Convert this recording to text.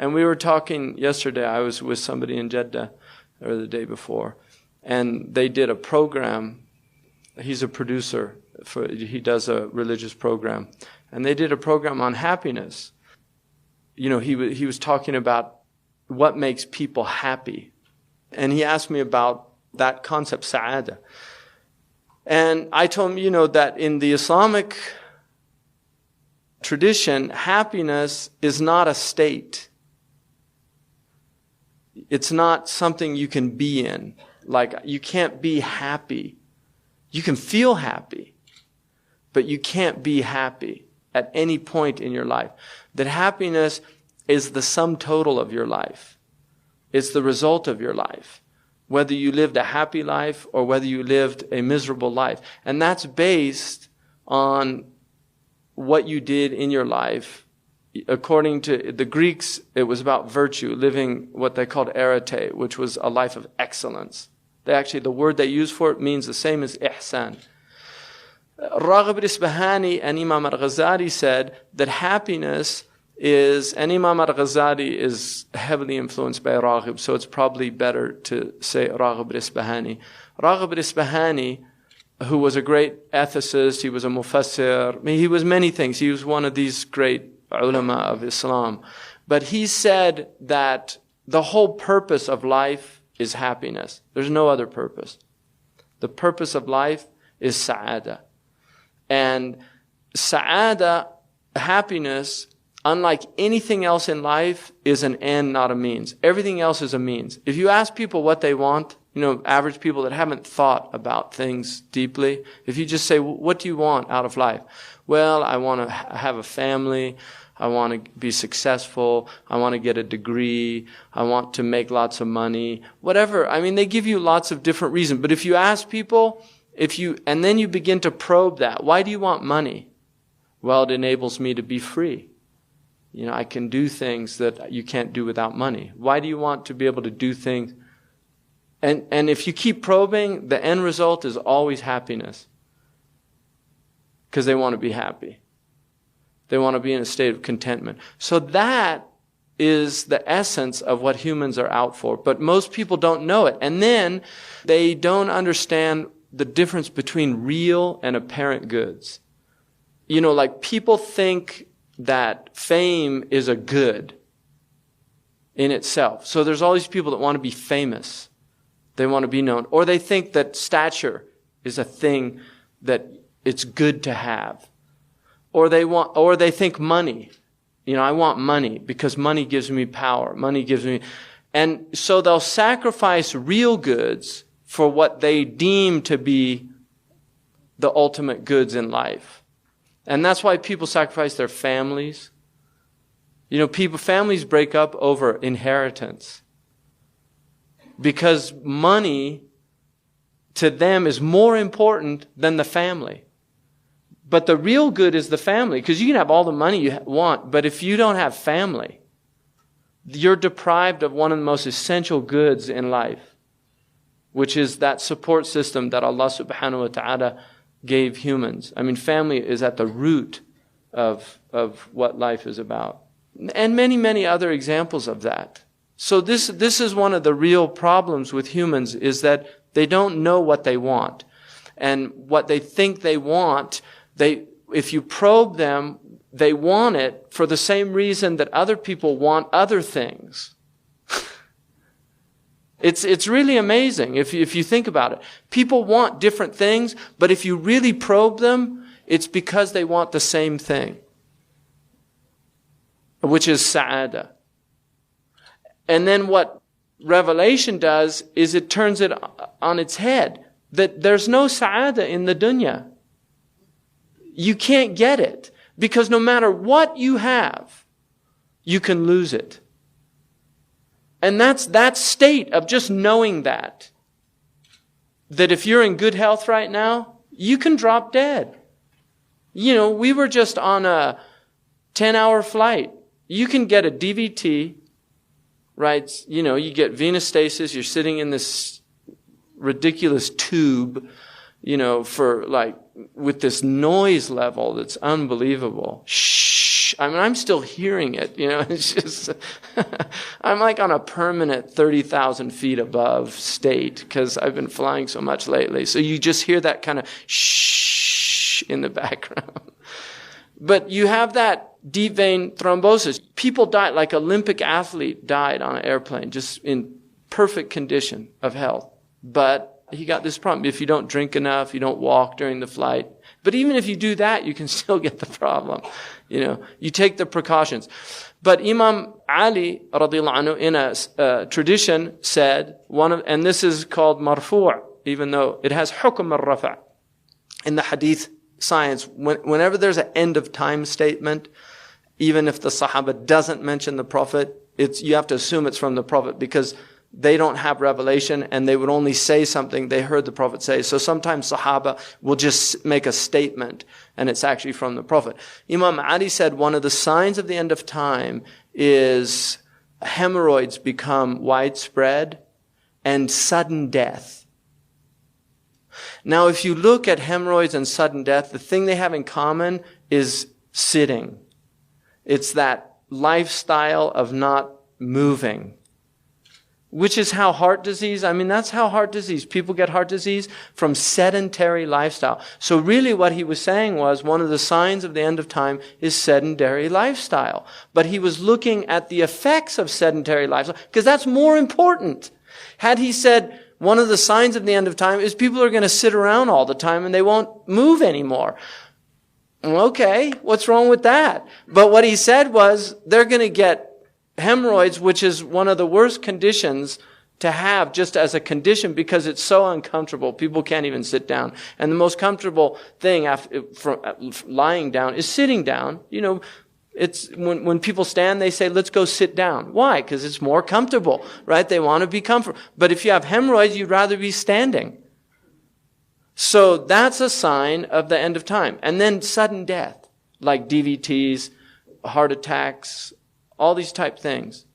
And we were talking yesterday, I was with somebody in Jeddah, or the day before, and they did a program. He's a producer, he does a religious program. And they did a program on happiness. He was talking about what makes people happy. And he asked me about that concept, sa'ada. And I told him, that in the Islamic tradition, happiness is not a state. It's not something you can be in. Like, you can't be happy. You can feel happy, but you can't be happy at any point in your life. That happiness is the sum total of your life. It's the result of your life. Whether you lived a happy life or whether you lived a miserable life. And that's based on what you did in your life. According to the Greeks, it was about virtue, living what they called arete, which was a life of excellence. The word they use for it means the same as ihsan. Raghib al-Isbahani and Imam al-Ghazali said that happiness is, and Imam al-Ghazali is heavily influenced by Raghib, so it's probably better to say Raghib al-Isbahani. Raghib al-Isbahani, who was a great ethicist, he was a mufassir, he was many things. He was one of these great ulama of Islam. But he said that the whole purpose of life is happiness. There's no other purpose. The purpose of life is sa'ada. And sa'ada, happiness, unlike anything else in life, is an end, not a means. Everything else is a means. If you ask people what they want, average people that haven't thought about things deeply, if you just say, what do you want out of life? Well, I want to have a family. I want to be successful. I want to get a degree. I want to make lots of money. Whatever. They give you lots of different reasons. But if you ask people, and then you begin to probe that. Why do you want money? Well, it enables me to be free. I can do things that you can't do without money. Why do you want to be able to do things? And if you keep probing, the end result is always happiness. Because they want to be happy. They want to be in a state of contentment. So that is the essence of what humans are out for. But most people don't know it. And then they don't understand the difference between real and apparent goods. Like people think that fame is a good in itself. So there's all these people that want to be famous. They want to be known. Or they think that stature is a thing that it's good to have. Or they think money. I want money because money gives me power. Money gives me, and so they'll sacrifice real goods for what they deem to be the ultimate goods in life. And that's why people sacrifice their families. Families break up over inheritance. Because money to them is more important than the family. But the real good is the family, because you can have all the money you want, but if you don't have family, you're deprived of one of the most essential goods in life, which is that support system that Allah subhanahu wa ta'ala gave humans. Family is at the root of what life is about. And many, many other examples of that. So this is one of the real problems with humans, is that they don't know what they want. And what they think they want, if you probe them, they want it for the same reason that other people want other things. It's really amazing if you think about it. People want different things, but if you really probe them, it's because they want the same thing, which is sa'ada. And then what Revelation does is it turns it on its head, that there's no sa'ada in the dunya. You can't get it, because no matter what you have, you can lose it. And that's that state of just knowing that if you're in good health right now, you can drop dead. We were just on a 10-hour flight. You can get a DVT, right? You get venous stasis. You're sitting in this ridiculous tube, with this noise level that's unbelievable. Shh. I mean, I'm still hearing it, it's just, I'm like on a permanent 30,000 feet above state because I've been flying so much lately. So you just hear that kind of shh in the background. But you have that deep vein thrombosis. People die, like Olympic athlete died on an airplane, just in perfect condition of health. But he got this problem. If you don't drink enough, you don't walk during the flight. But even if you do that, you can still get the problem. You take the precautions. But Imam Ali, radiallahu anhu, in a tradition said, and this is called marfu', even though it has hukm al-rafa'. In the hadith science, whenever there's an end of time statement, even if the Sahaba doesn't mention the Prophet, you have to assume it's from the Prophet because they don't have revelation and they would only say something they heard the Prophet say. So sometimes Sahaba will just make a statement and it's actually from the Prophet. Imam Ali said one of the signs of the end of time is hemorrhoids become widespread and sudden death. Now, if you look at hemorrhoids and sudden death, the thing they have in common is sitting. It's that lifestyle of not moving. Which is how heart disease, that's how heart disease, people get heart disease from sedentary lifestyle. So really what he was saying was one of the signs of the end of time is sedentary lifestyle. But he was looking at the effects of sedentary lifestyle because that's more important. Had he said one of the signs of the end of time is people are going to sit around all the time and they won't move anymore. Okay, what's wrong with that? But what he said was they're going to get hemorrhoids, which is one of the worst conditions to have just as a condition because it's so uncomfortable. People can't even sit down. And the most comfortable thing from lying down is sitting down. It's when people stand, they say, let's go sit down. Why? Because it's more comfortable, right? They want to be comfortable. But if you have hemorrhoids, you'd rather be standing. So that's a sign of the end of time. And then sudden death, like DVTs, heart attacks, all these type things.